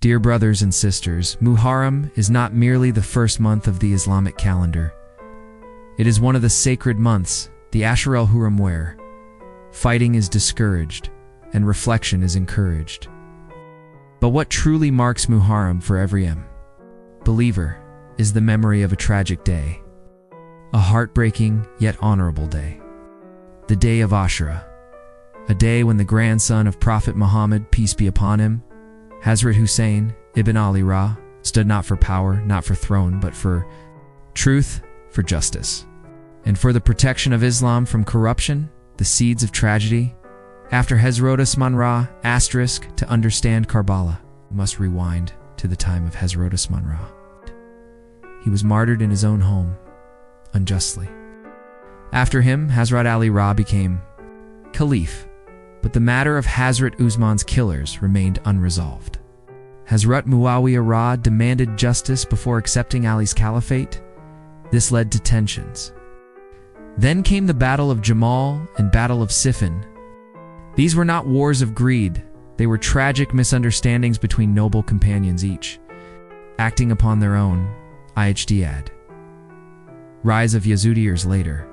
Dear brothers and sisters, Muharram is not merely the first month of the Islamic calendar. It is one of the sacred months, the Ashura where fighting is discouraged and reflection is encouraged. But what truly marks Muharram for every believer is the memory of a tragic day, a heartbreaking yet honorable day. The day of Ashura, a day when the grandson of Prophet Muhammad, peace be upon him, Hazrat Hussain ibn Ali Ra, stood not for power, not for throne, but for truth, for justice, and for the protection of Islam from corruption, the seeds of tragedy. After Hazrat Usman Ra, to understand Karbala, must rewind to the time of Hazrat Usman Ra. He was martyred in his own home, unjustly. After him, Hazrat Ali Ra became Caliph, but the matter of Hazrat Usman's killers remained unresolved. Hazrat Muawiyah Ra demanded justice before accepting Ali's caliphate. This led to tensions. Then came the Battle of Jamal and Battle of Siffin. These were not wars of greed, they were tragic misunderstandings between noble companions, each acting upon their own ijtihad. Rise of Yazid years later.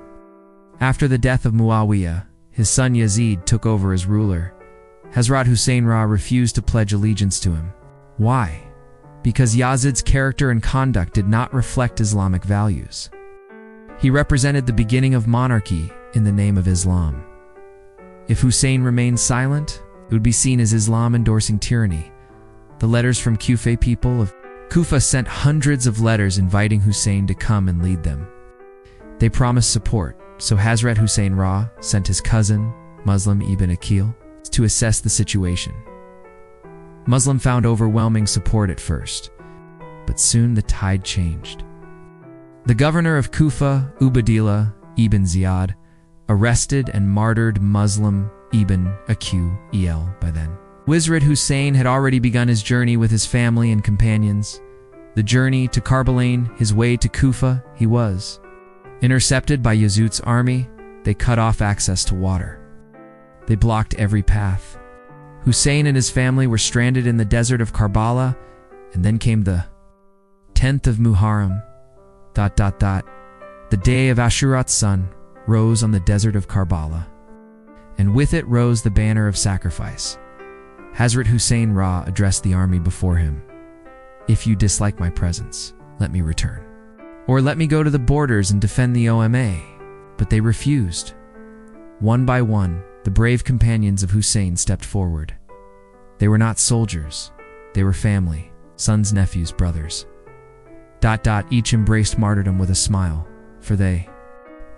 After the death of Muawiyah, his son Yazid took over as ruler. Hazrat Hussain Ra refused to pledge allegiance to him. Why? Because Yazid's character and conduct did not reflect Islamic values. He represented the beginning of monarchy in the name of Islam. If Hussain remained silent, it would be seen as Islam endorsing tyranny. The letters from Kufa people of Kufa sent hundreds of letters inviting Hussain to come and lead them. They promised support, so Hazrat Hussain Ra sent his cousin, Muslim ibn Aqil, to assess the situation. Muslim found overwhelming support at first, but soon the tide changed. The governor of Kufa, Ubaidillah ibn Ziyad, arrested and martyred Muslim ibn Aqil by then. Hazrat Hussain had already begun his journey with his family and companions. The journey to Karbala, his way to Kufa, he was intercepted by Yazid's army. They cut off access to water. They blocked every path. Hussain and his family were stranded in the desert of Karbala, and then came the 10th of Muharram. The day of Ashura's sun rose on the desert of Karbala, and with it rose the banner of sacrifice. Hazrat Hussain Ra addressed the army before him. If you dislike my presence, let me return. Or let me go to the borders and defend the OMA. But they refused. One by one, the brave companions of Hussain stepped forward. They were not soldiers. They were family, sons, nephews, brothers. Each embraced martyrdom with a smile, for they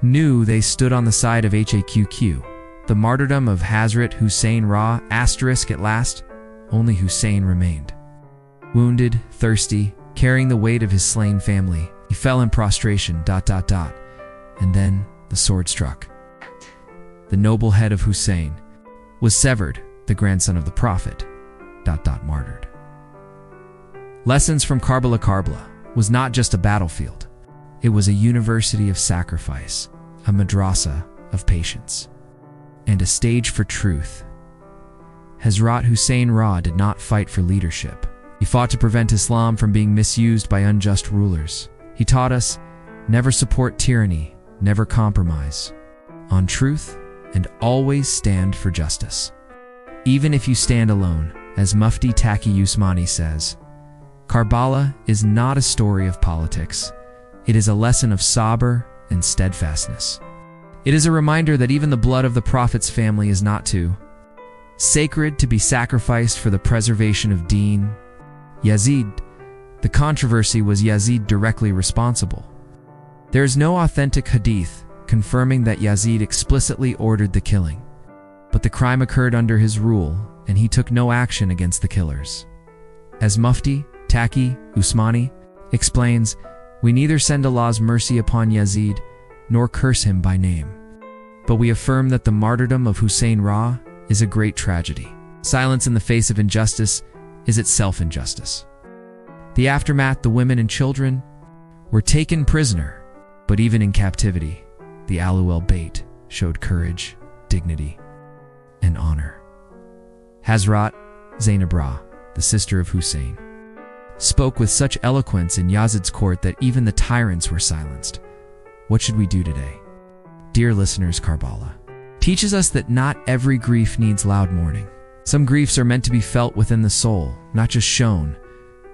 knew they stood on the side of HAQQ. The martyrdom of Hazrat Hussain Ra, at last, only Hussain remained. Wounded, thirsty, carrying the weight of his slain family, he fell in prostration. And then the sword struck. The noble head of Hussain was severed, the grandson of the Prophet, martyred. Lessons from Karbala. Karbala was not just a battlefield. It was a university of sacrifice, a madrasa of patience, and a stage for truth. Hazrat Hussain Ra did not fight for leadership. He fought to prevent Islam from being misused by unjust rulers. He taught us, never support tyranny, never compromise on truth, and always stand for justice. Even if you stand alone, as Mufti Taqi Usmani says, Karbala is not a story of politics. It is a lesson of sabr and steadfastness. It is a reminder that even the blood of the Prophet's family is not too sacred to be sacrificed for the preservation of Deen. Yazid. The controversy was Yazid directly responsible. There is no authentic hadith confirming that Yazid explicitly ordered the killing, but the crime occurred under his rule, and he took no action against the killers. As Mufti Taqi Usmani explains, we neither send Allah's mercy upon Yazid nor curse him by name, but we affirm that the martyrdom of Hussain Ra is a great tragedy. Silence in the face of injustice is itself injustice. The aftermath, the women and children were taken prisoner, but even in captivity, the Ahlul Bayt showed courage, dignity, and honor. Hazrat Zainab Ra, the sister of Hussain, spoke with such eloquence in Yazid's court that even the tyrants were silenced. What should we do today? Dear listeners, Karbala teaches us that not every grief needs loud mourning. Some griefs are meant to be felt within the soul, not just shown.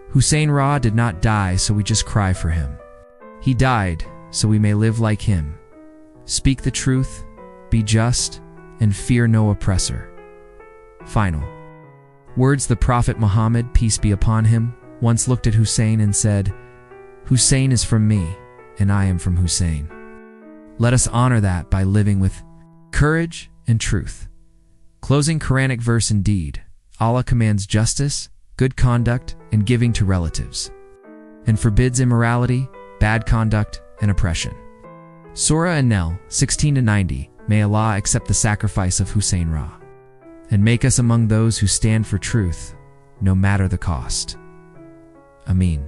Hussain Ra did not die so we just cry for him. He died so we may live like him. Speak the truth, be just, and fear no oppressor. Final words. The Prophet Muhammad, peace be upon him, once looked at Hussain and said, "Hussain is from me, and I am from Hussain." Let us honor that by living with courage and truth. Closing Quranic verse. Indeed, Allah commands justice, good conduct, and giving to relatives, and forbids immorality, bad conduct, and oppression. Surah An-Nahl 16-90. May Allah accept the sacrifice of Hussain Ra, and make us among those who stand for truth, no matter the cost. Ameen.